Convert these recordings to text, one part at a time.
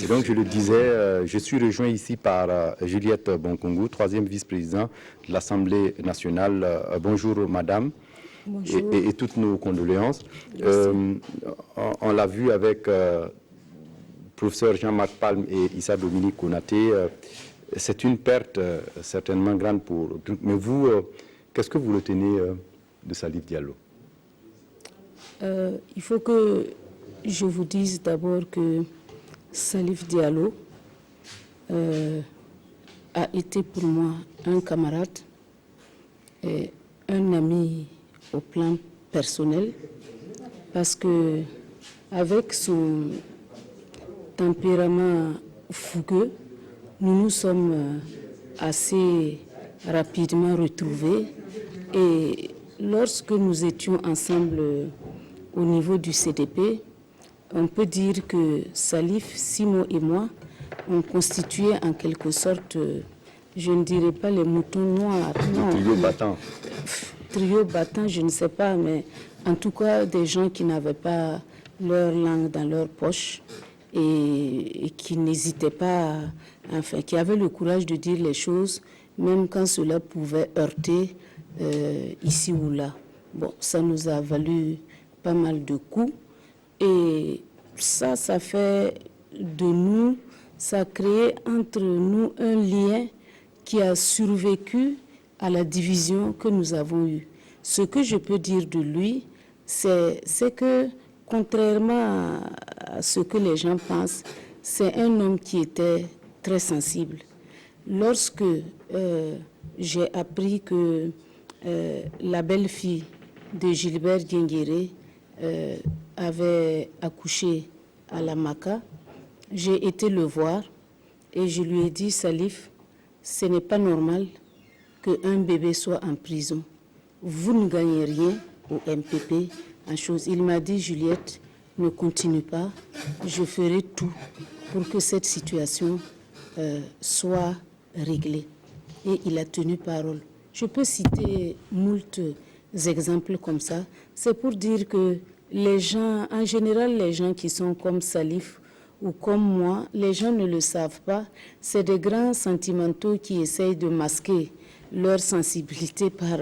Et donc, je le disais, je suis rejoint ici par Juliette Bonkongu, troisième vice-présidente de l'Assemblée nationale. Bonjour, madame. Bonjour. Et toutes nos condoléances. On l'a vu avec professeur Jean-Marc Palme et Issa Dominique Konaté. C'est une perte certainement grande pour... Mais vous, qu'est-ce que vous retenez de Salif Diallo? Il faut que je vous dise d'abord que Salif Diallo a été pour moi un camarade et un ami au plan personnel, parce que avec son tempérament fougueux, nous nous sommes assez rapidement retrouvés, et lorsque nous étions ensemble au niveau du CDP, on peut dire que Salif, Simo et moi, on constituait en quelque sorte, je ne dirais pas les moutons noirs. Non, trio battant. Trio battant, je ne sais pas, mais en tout cas des gens qui n'avaient pas leur langue dans leur poche et qui n'hésitaient pas, enfin, qui avaient le courage de dire les choses, même quand cela pouvait heurter ici ou là. Bon, ça nous a valu pas mal de coups. Et ça fait de nous, ça a créé entre nous un lien qui a survécu à la division que nous avons eue. Ce que je peux dire de lui, c'est que, contrairement à ce que les gens pensent, c'est un homme qui était très sensible. Lorsque j'ai appris que la belle-fille de Gilbert Diengéré avait accouché à la Maka, j'ai été le voir et je lui ai dit, Salif, ce n'est pas normal qu'un bébé soit en prison. Vous ne gagnez rien au MPP en chose. Il m'a dit, Juliette, ne continue pas, je ferai tout pour que cette situation soit réglée. Et il a tenu parole. Je peux citer moult exemples comme ça. C'est pour dire que les gens, en général, les gens qui sont comme Salif ou comme moi, les gens ne le savent pas. C'est des grands sentimentaux qui essayent de masquer leur sensibilité par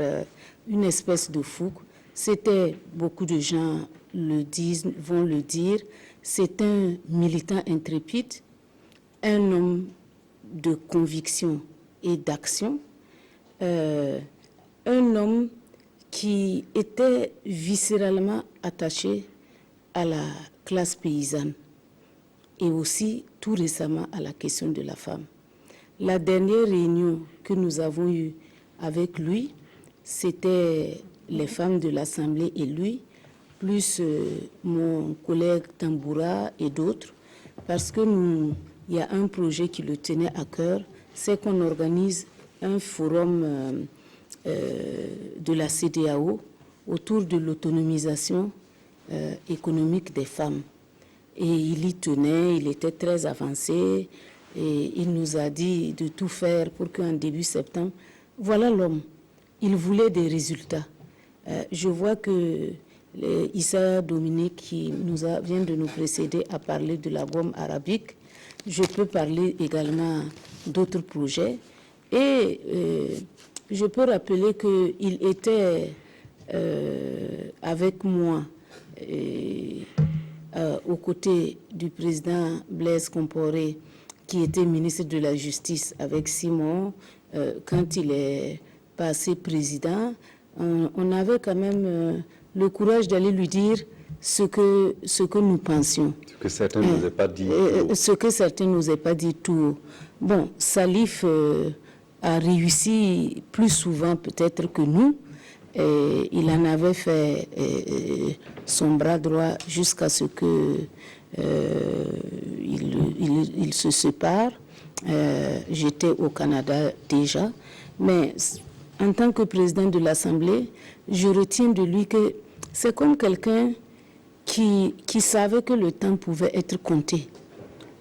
une espèce de fougue. C'était, beaucoup de gens le disent, vont le dire, c'est un militant intrépide, un homme de conviction et d'action, un homme qui était viscéralement attaché à la classe paysanne et aussi tout récemment à la question de la femme. La dernière réunion que nous avons eue avec lui, c'était les femmes de l'Assemblée et lui, plus mon collègue Tamboura et d'autres, parce que il y a un projet qui le tenait à cœur, c'est qu'on organise un forum de la CEDEAO autour de l'autonomisation économique des femmes. Et il y tenait, il était très avancé, et il nous a dit de tout faire pour qu'en début septembre, voilà l'homme. Il voulait des résultats. Je vois que Issa Dominique, qui vient de nous précéder, a parlé de la gomme arabique. Je peux parler également d'autres projets. Et je peux rappeler qu'il était avec moi aux côtés du président Blaise Compaoré, qui était ministre de la Justice avec Simon, quand il est passé président. On avait quand même le courage d'aller lui dire ce que nous pensions. Ce que certains n'osaient pas dire. Ce que certains n'osaient pas dire tout haut. Bon, Salif a réussi plus souvent peut-être que nous. Et il en avait fait son bras droit jusqu'à ce que il se sépare. J'étais au Canada déjà, mais en tant que président de l'Assemblée, je retiens de lui que c'est comme quelqu'un qui savait que le temps pouvait être compté.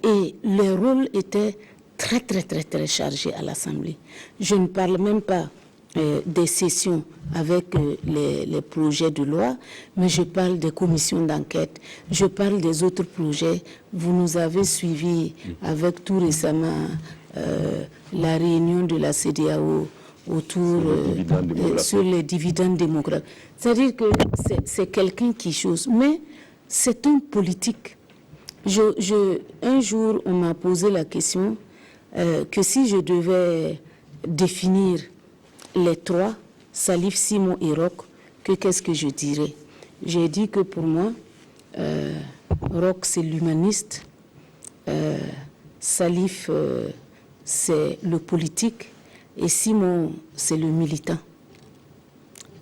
Et le rôle était très chargé à l'Assemblée. Je ne parle même pas des sessions avec les projets de loi, mais je parle des commissions d'enquête, je parle des autres projets. Vous nous avez suivis avec tout récemment la réunion de la CEDEAO autour sur les dividendes démographiques. C'est-à-dire que c'est quelqu'un qui chose, mais c'est un politique. Un jour, on m'a posé la question que si je devais définir les trois, Salif, Simon et Roch, qu'est-ce que je dirais? J'ai dit que pour moi, Roch, c'est l'humaniste, Salif, c'est le politique, et Simon, c'est le militant.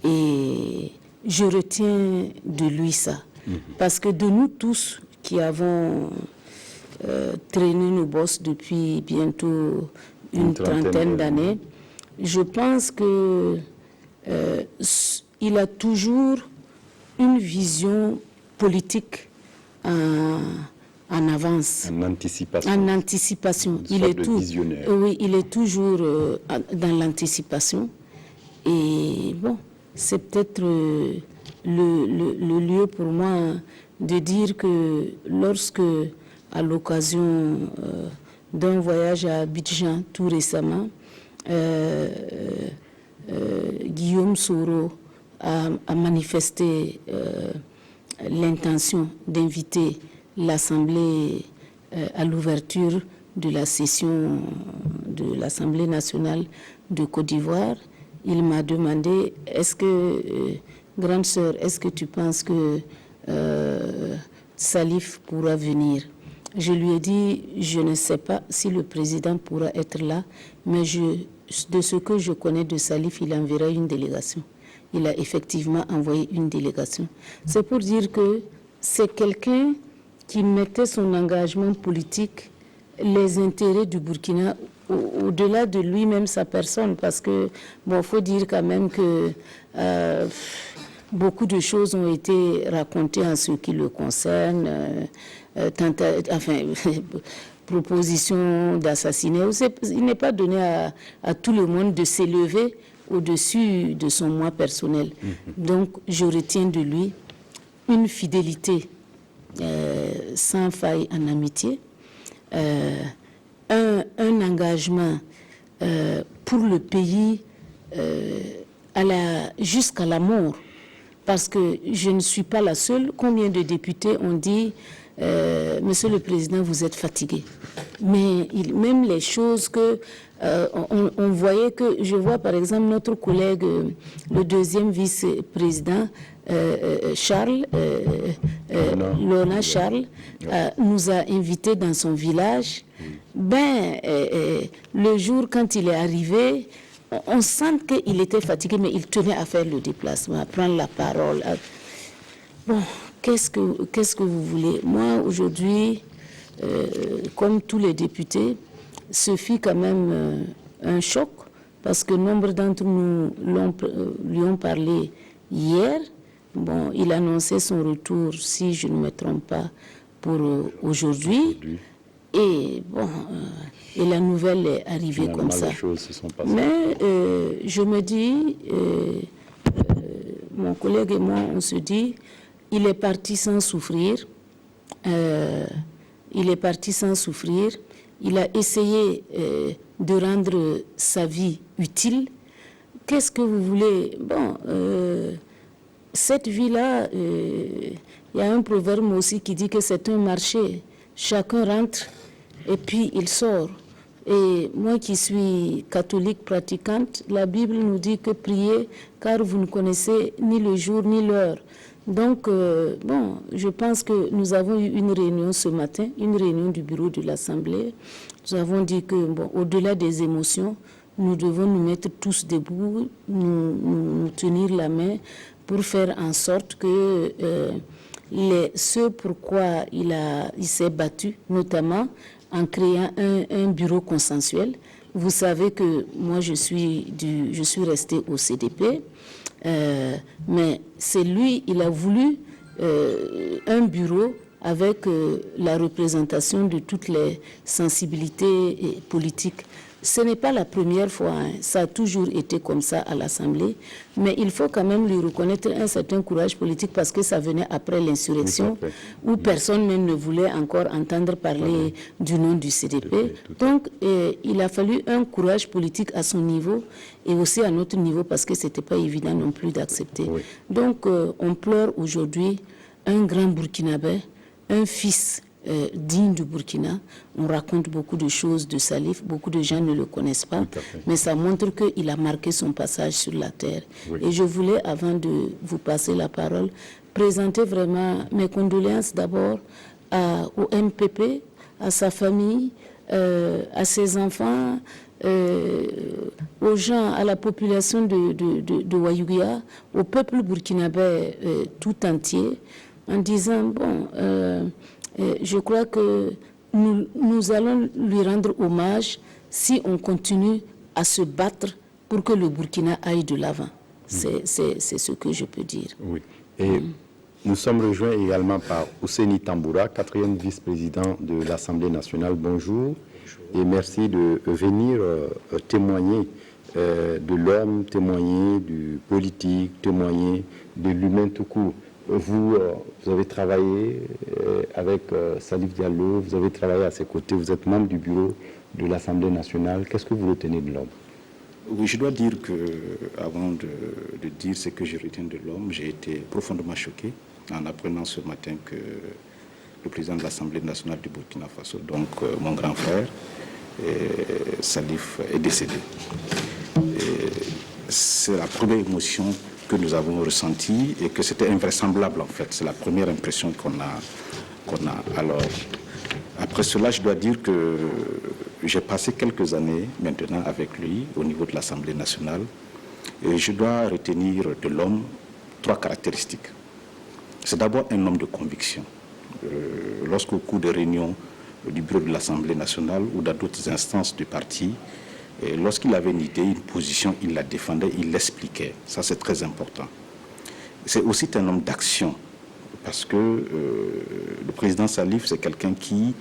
Et je retiens de lui ça. Parce que de nous tous qui avons traîné nos bosses depuis bientôt une trentaine d'années, je pense que il a toujours une vision politique en avance. En anticipation. En anticipation. Il est visionnaire. Oui, il est toujours dans l'anticipation. Et bon, c'est peut-être le lieu pour moi de dire que lorsque, à l'occasion d'un voyage à Abidjan tout récemment, Guillaume Soro a manifesté l'intention d'inviter l'Assemblée à l'ouverture de la session de l'Assemblée nationale de Côte d'Ivoire. Il m'a demandé, est-ce que, grande sœur, est-ce que tu penses que Salif pourra venir? Je lui ai dit, je ne sais pas si le président pourra être là, mais de ce que je connais de Salif, il enverra une délégation. Il a effectivement envoyé une délégation. C'est pour dire que c'est quelqu'un qui mettait son engagement politique, les intérêts du Burkina, au-delà de lui-même, sa personne, parce que, bon, faut dire quand même que beaucoup de choses ont été racontées en ce qui le concerne, proposition d'assassiner. Il n'est pas donné à tout le monde de s'élever au-dessus de son moi personnel. Donc, je retiens de lui une fidélité sans faille en amitié, un engagement pour le pays jusqu'à la mort, parce que je ne suis pas la seule. Combien de députés ont dit Monsieur le Président, vous êtes fatigué. Mais même les choses que on voyait que, je vois par exemple notre collègue, le deuxième vice-président, Charles, Lona Charles, nous a invités dans son village. Le jour quand il est arrivé, on sent qu'il était fatigué, mais il tenait à faire le déplacement, à prendre la parole. Bon, qu'est-ce que vous voulez? Moi, aujourd'hui, comme tous les députés, ce fut quand même un choc, parce que nombre d'entre nous lui ont parlé hier. Bon, il annonçait son retour, si je ne me trompe pas, pour aujourd'hui. Et bon, et la nouvelle est arrivée comme ça. Les choses se sont passées. Mais je me dis, mon collègue et moi, on se dit, il est parti sans souffrir. Il est parti sans souffrir. Il a essayé de rendre sa vie utile. Qu'est-ce que vous voulez? Bon, cette vie-là, il y a un proverbe aussi qui dit que c'est un marché. Chacun rentre et puis il sort. Et moi qui suis catholique pratiquante, la Bible nous dit que priez car vous ne connaissez ni le jour ni l'heure. Donc, bon, je pense que nous avons eu une réunion ce matin, une réunion du bureau de l'Assemblée. Nous avons dit que, bon, au-delà des émotions, nous devons nous mettre tous debout, nous tenir la main pour faire en sorte que ce pourquoi il s'est battu, notamment en créant un bureau consensuel. Vous savez que moi, je suis restée au CDP, mais c'est lui, il a voulu un bureau avec la représentation de toutes les sensibilités politiques. Ce n'est pas la première fois, hein. Ça a toujours été comme ça à l'Assemblée, mais il faut quand même lui reconnaître un certain courage politique parce que ça venait après l'insurrection, où personne même ne voulait encore entendre parler du nom du CDP. Donc, il a fallu un courage politique à son niveau et aussi à notre niveau parce que ce n'était pas évident non plus d'accepter. Donc, on pleure aujourd'hui un grand Burkinabé, un fils digne du Burkina. On raconte beaucoup de choses de Salif, beaucoup de gens ne le connaissent pas, mais ça montre qu'il a marqué son passage sur la terre. Et je voulais, avant de vous passer la parole, présenter vraiment mes condoléances d'abord au MPP, à sa famille, à ses enfants, aux gens, à la population de Ouayouia, au peuple burkinabé tout entier, en disant, bon, je crois que nous allons lui rendre hommage si on continue à se battre pour que le Burkina aille de l'avant. C'est ce que je peux dire. Oui. Et nous sommes rejoints également par Ousseini Tamboura, 4e vice-président de l'Assemblée nationale. Bonjour. Et merci de venir témoigner de l'homme, témoigner du politique, témoigner de l'humain tout court. Vous avez travaillé avec Salif Diallo, vous avez travaillé à ses côtés, vous êtes membre du bureau de l'Assemblée nationale. Qu'est-ce que vous retenez de l'homme? Oui, je dois dire que, avant de dire ce que je retiens de l'homme, j'ai été profondément choqué en apprenant ce matin que le président de l'Assemblée nationale du Burkina Faso, donc mon grand frère, Salif, est décédé. C'est la première émotion que nous avons ressentie et que c'était invraisemblable en fait. C'est la première impression qu'on a. Alors, après cela, je dois dire que j'ai passé quelques années maintenant avec lui au niveau de l'Assemblée nationale et je dois retenir de l'homme 3 caractéristiques. C'est d'abord un homme de conviction. Lorsqu'au cours des réunions du bureau de l'Assemblée nationale ou dans d'autres instances du parti, lorsqu'il avait une idée, une position, il la défendait, il l'expliquait. Ça, c'est très important. C'est aussi un homme d'action, parce que le président Salif, c'est quelqu'un qui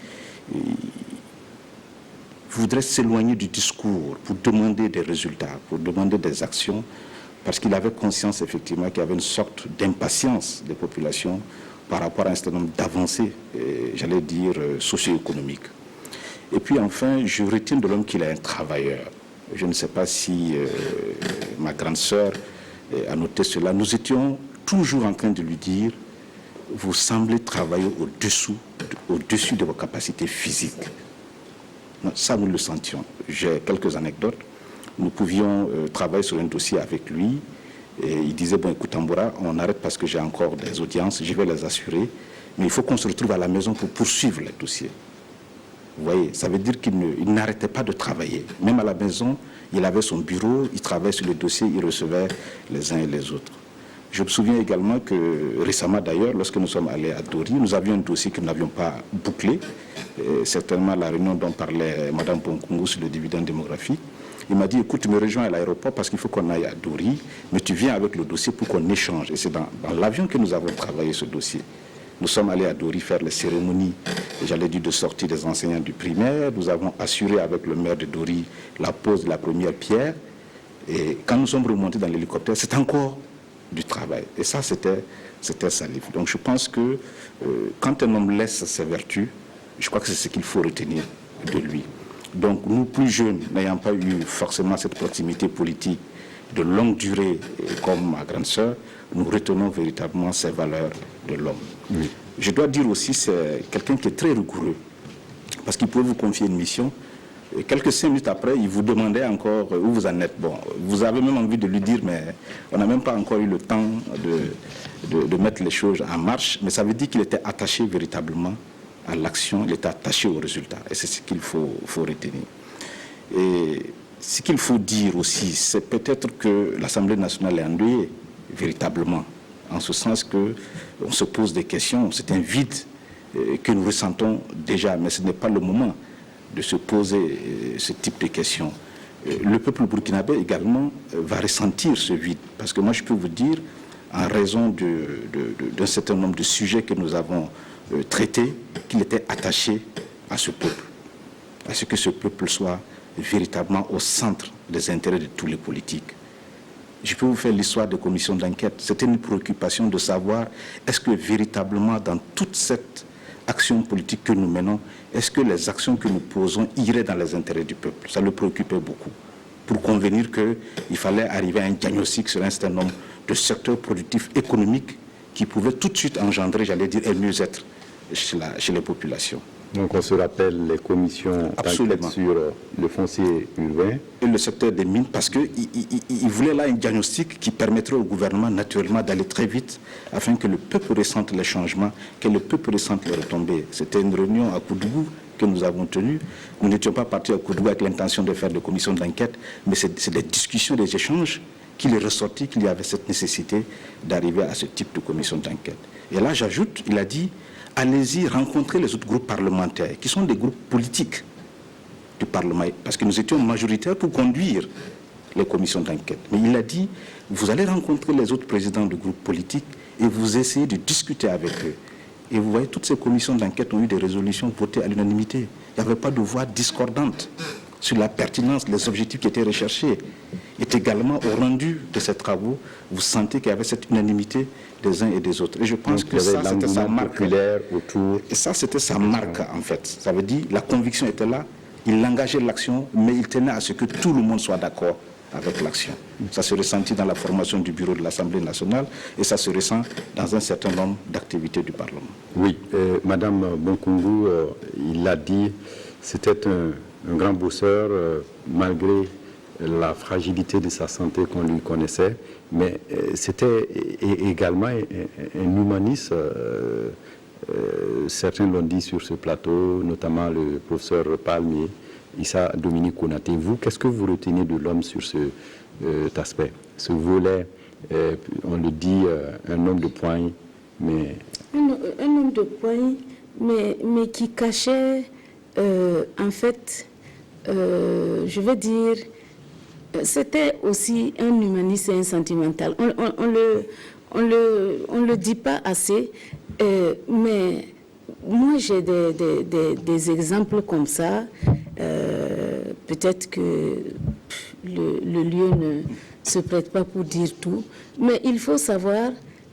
voudrait s'éloigner du discours pour demander des résultats, pour demander des actions, parce qu'il avait conscience, effectivement, qu'il y avait une sorte d'impatience des populations par rapport à un certain nombre d'avancées, j'allais dire, socio-économiques. Et puis enfin, je retiens de l'homme qu'il est un travailleur. Je ne sais pas si ma grande sœur a noté cela. Nous étions toujours en train de lui dire, vous semblez travailler au-dessus de vos capacités physiques. Ça, nous le sentions. J'ai quelques anecdotes. Nous pouvions travailler sur un dossier avec lui. Et il disait, bon, écoute, Tamboura, on arrête parce que j'ai encore des audiences, je vais les assurer. Mais il faut qu'on se retrouve à la maison pour poursuivre les dossiers. Vous voyez, ça veut dire qu'il n'arrêtait pas de travailler. Même à la maison, il avait son bureau, il travaillait sur les dossiers, il recevait les uns et les autres. Je me souviens également que récemment d'ailleurs, lorsque nous sommes allés à Dori, nous avions un dossier que nous n'avions pas bouclé, certainement la réunion dont parlait Mme Bonkongo sur le dividende démographique. Il m'a dit, écoute, tu me rejoins à l'aéroport parce qu'il faut qu'on aille à Dori, mais tu viens avec le dossier pour qu'on échange. Et c'est dans l'avion que nous avons travaillé ce dossier. Nous sommes allés à Dori faire les cérémonies, j'allais dire, de sortie des enseignants du primaire. Nous avons assuré avec le maire de Dori la pose de la première pierre. Et quand nous sommes remontés dans l'hélicoptère, c'est encore du travail. Et ça, c'était Salif. Donc je pense que quand un homme laisse ses vertus, je crois que c'est ce qu'il faut retenir de lui. Donc nous, plus jeunes, n'ayant pas eu forcément cette proximité politique de longue durée comme ma grande sœur, nous retenons véritablement ces valeurs de l'homme. Oui. Je dois dire aussi, c'est quelqu'un qui est très rigoureux, parce qu'il peut vous confier une mission, et quelques 5 minutes après, il vous demandait encore où vous en êtes. Bon, vous avez même envie de lui dire, mais on n'a même pas encore eu le temps de mettre les choses en marche, mais ça veut dire qu'il était attaché véritablement à l'action, il était attaché au résultat, et c'est ce qu'il faut retenir. Et ce qu'il faut dire aussi, c'est peut-être que l'Assemblée nationale est endeuillée, véritablement, en ce sens qu'on se pose des questions, c'est un vide que nous ressentons déjà, mais ce n'est pas le moment de se poser ce type de questions. Le peuple burkinabé également va ressentir ce vide, parce que moi je peux vous dire, en raison d'un certain nombre de sujets que nous avons traités, qu'il était attaché à ce peuple, à ce que ce peuple soit véritablement au centre des intérêts de tous les politiques. Je peux vous faire l'histoire des commissions d'enquête. C'était une préoccupation de savoir est-ce que véritablement dans toute cette action politique que nous menons, est-ce que les actions que nous posons iraient dans les intérêts du peuple? Ça le préoccupait beaucoup. Pour convenir qu'il fallait arriver à un diagnostic sur un certain nombre de secteurs productifs économiques qui pouvaient tout de suite engendrer, j'allais dire, un mieux-être chez les populations. Donc on se rappelle les commissions d'enquête sur le foncier urbain. Et le secteur des mines, parce qu'il voulait là un diagnostic qui permettrait au gouvernement naturellement d'aller très vite afin que le peuple ressente les changements, que le peuple ressente les retombées. C'était une réunion à Koudougou que nous avons tenue. Nous n'étions pas partis à Koudougou avec l'intention de faire des commissions d'enquête, mais c'est des discussions, des échanges qu'il est ressorti qu'il y avait cette nécessité d'arriver à ce type de commission d'enquête. Et là, j'ajoute, il a dit, allez-y rencontrer les autres groupes parlementaires, qui sont des groupes politiques du Parlement, parce que nous étions majoritaires pour conduire les commissions d'enquête. Mais il a dit, vous allez rencontrer les autres présidents de groupes politiques et vous essayez de discuter avec eux. Et vous voyez, toutes ces commissions d'enquête ont eu des résolutions votées à l'unanimité. Il n'y avait pas de voix discordante sur la pertinence, les objectifs qui étaient recherchés. Et également, au rendu de ces travaux, vous sentez qu'il y avait cette unanimité des uns et des autres. Et je pense que ça, c'était sa marque. Et ça, c'était sa marque, en fait. Ça veut dire, la conviction était là, il engageait l'action, mais il tenait à ce que tout le monde soit d'accord avec l'action. Ça se ressentit dans la formation du bureau de l'Assemblée nationale et ça se ressent dans un certain nombre d'activités du Parlement. Oui, Madame Bonkungu, il l'a dit, c'était un grand bosseur, malgré la fragilité de sa santé qu'on lui connaissait, mais c'était également un humaniste. Certains l'ont dit sur ce plateau, notamment le professeur Palmier, Issa Dominique Konaté. Vous, qu'est-ce que vous retenez de l'homme sur cet aspect, ce volet, on le dit, un homme de poigne, mais... Un homme de poigne, mais qui cachait, en fait, je veux dire, c'était aussi un humaniste et un sentimental. On le dit pas assez, mais moi j'ai des exemples comme ça. Peut-être que le lieu ne se prête pas pour dire tout, mais il faut savoir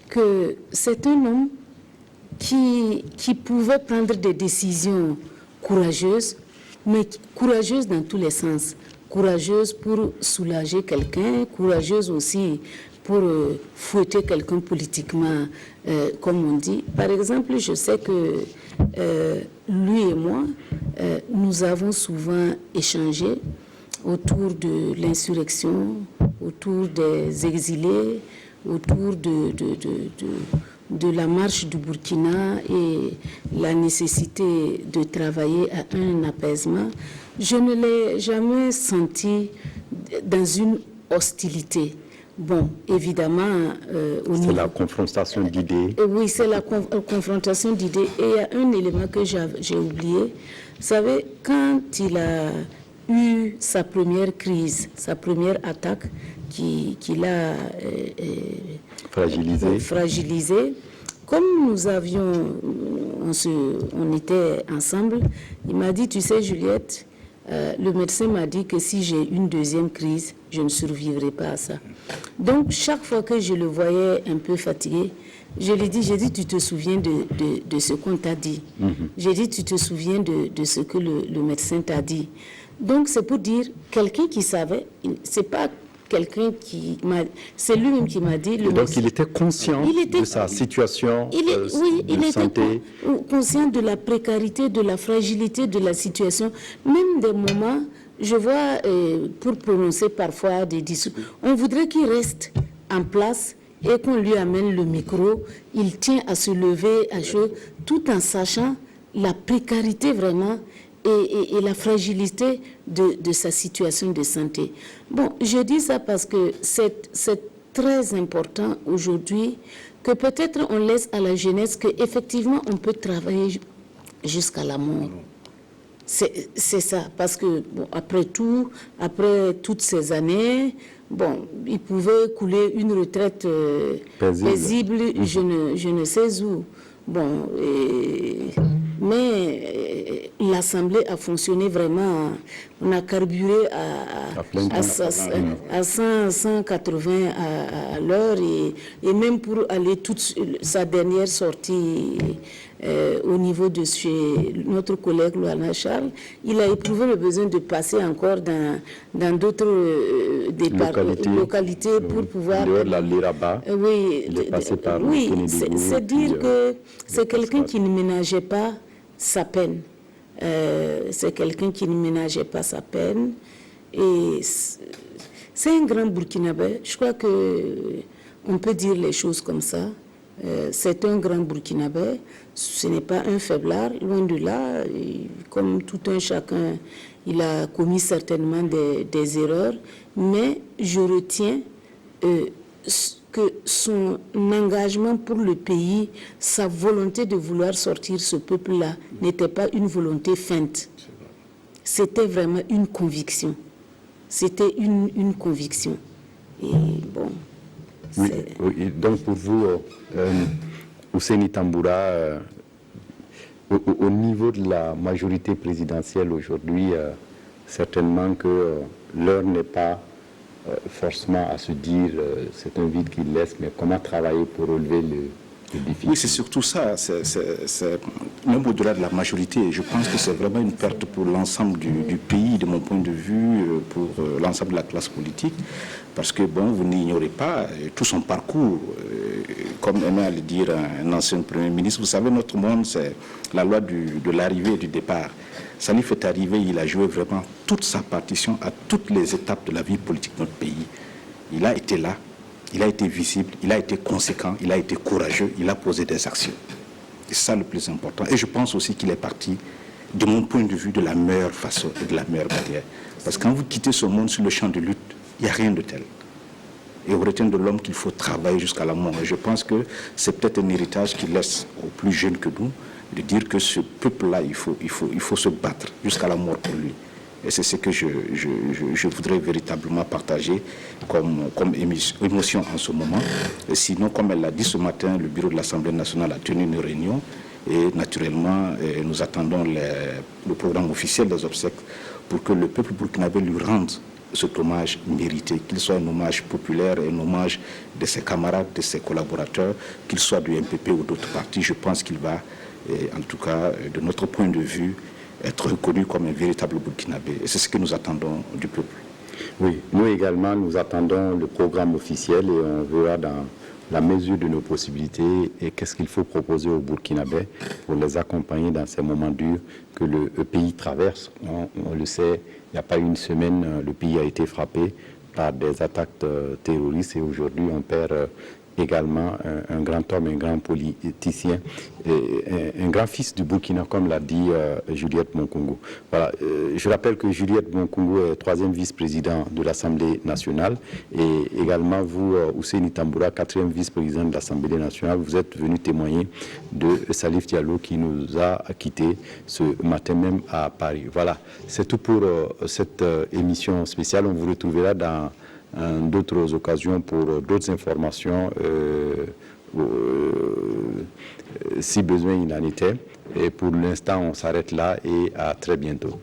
que c'est un homme qui pouvait prendre des décisions courageuses, mais courageuses dans tous les sens. Courageuse pour soulager quelqu'un, courageuse aussi pour fouetter quelqu'un politiquement, comme on dit. Par exemple, je sais que lui et moi, nous avons souvent échangé autour de l'insurrection, autour des exilés, autour de la marche du Burkina et la nécessité de travailler à un apaisement. Je ne l'ai jamais senti dans une hostilité. Bon, évidemment... c'est la confrontation d'idées. Oui, c'est la confrontation d'idées. Et il y a un élément que j'ai oublié. Vous savez, quand il a eu sa première crise, sa première attaque qu'il a fragilisé, comme nous avions, on était ensemble, il m'a dit, tu sais Juliette, le médecin m'a dit que si j'ai une deuxième crise, je ne survivrai pas à ça. Donc, chaque fois que je le voyais un peu fatigué, je lui ai dit, tu te souviens de ce qu'on t'a dit. J'ai dit, tu te souviens de ce que le médecin t'a dit. Donc, c'est pour dire, quelqu'un qui savait, c'est pas quelqu'un c'est lui-même qui m'a dit... Donc, il était conscient de sa situation de santé. Il était conscient de la précarité, de la fragilité de la situation. Même des moments, je vois, pour prononcer parfois des discours, on voudrait qu'il reste en place et qu'on lui amène le micro. Il tient à se lever à chaud, tout en sachant la précarité vraiment et la fragilité de sa situation de santé. Bon, je dis ça parce que c'est très important aujourd'hui que peut-être on laisse à la jeunesse qu'effectivement on peut travailler jusqu'à la mort. C'est ça, parce que bon, après toutes ces années, bon, il pouvait couler une retraite paisible, je ne sais où. Bon, mais l'Assemblée a fonctionné vraiment, on a carburé à 180 à l'heure et même pour aller toute sa dernière sortie au niveau de chez notre collègue Louana Charles, il a éprouvé le besoin de passer encore dans d'autres localités pour pouvoir... Dehors de la Liraba, oui, il est passé par c'est dire que c'est quelqu'un qui ne ménageait pas sa peine. C'est quelqu'un qui ne ménageait pas sa peine. Et c'est un grand Burkinabé. Je crois qu'on peut dire les choses comme ça. C'est un grand Burkinabé. Ce n'est pas un faiblard, loin de là. Et comme tout un chacun, il a commis certainement des erreurs. Mais je retiens que son engagement pour le pays, sa volonté de vouloir sortir ce peuple-là, n'était pas une volonté feinte. C'était vraiment une conviction. C'était une conviction. Et bon... Oui, donc pour vous, Ousseini Tamboura, au niveau de la majorité présidentielle aujourd'hui, certainement que l'heure n'est pas forcément à se dire c'est un vide qu'il laisse, mais comment travailler pour relever le défi. Oui, c'est surtout ça. Même au-delà de la majorité, je pense que c'est vraiment une perte pour l'ensemble du pays, de mon point de vue, pour l'ensemble de la classe politique. Parce que, bon, vous n'ignorez pas tout son parcours. Comme aimait à le dire un ancien Premier ministre, vous savez, notre monde, c'est la loi de l'arrivée et du départ. Salif est arrivé, il a joué vraiment toute sa partition à toutes les étapes de la vie politique de notre pays. Il a été là, il a été visible, il a été conséquent, il a été courageux, il a posé des actions. C'est ça le plus important. Et je pense aussi qu'il est parti, de mon point de vue, de la meilleure façon et de la meilleure manière. Parce que quand vous quittez ce monde sur le champ de lutte, il n'y a rien de tel. Et on retient de l'homme qu'il faut travailler jusqu'à la mort. Et je pense que c'est peut-être un héritage qu'il laisse aux plus jeunes que nous, de dire que ce peuple-là, il faut se battre jusqu'à la mort pour lui. Et c'est ce que je voudrais véritablement partager comme émotion en ce moment. Et sinon, comme elle l'a dit ce matin, le bureau de l'Assemblée nationale a tenu une réunion et naturellement, nous attendons le programme officiel des obsèques pour que le peuple burkinabé lui rende cet hommage mérité, qu'il soit un hommage populaire et un hommage de ses camarades, de ses collaborateurs, qu'il soit du MPP ou d'autres partis. Je pense qu'il va, en tout cas, de notre point de vue, être reconnu comme un véritable Burkinabé. Et c'est ce que nous attendons du peuple. Oui, nous également, nous attendons le programme officiel et on verra dans la mesure de nos possibilités et qu'est-ce qu'il faut proposer aux Burkinabés pour les accompagner dans ces moments durs que le pays traverse. On le sait, il n'y a pas une semaine, le pays a été frappé par des attaques terroristes et aujourd'hui on perd également un grand homme, un grand politicien, un grand fils du Burkina, comme l'a dit Juliette Monkungu. Voilà, je rappelle que Juliette Monkungu est 3e vice-président de l'Assemblée nationale et également vous, Ousseini Tamboura, 4e vice-président de l'Assemblée nationale, vous êtes venu témoigner de Salif Diallo qui nous a quittés ce matin même à Paris. Voilà, c'est tout pour cette émission spéciale. On vous retrouvera dans d'autres occasions pour d'autres informations si besoin il en était. Et pour l'instant, on s'arrête là et à très bientôt.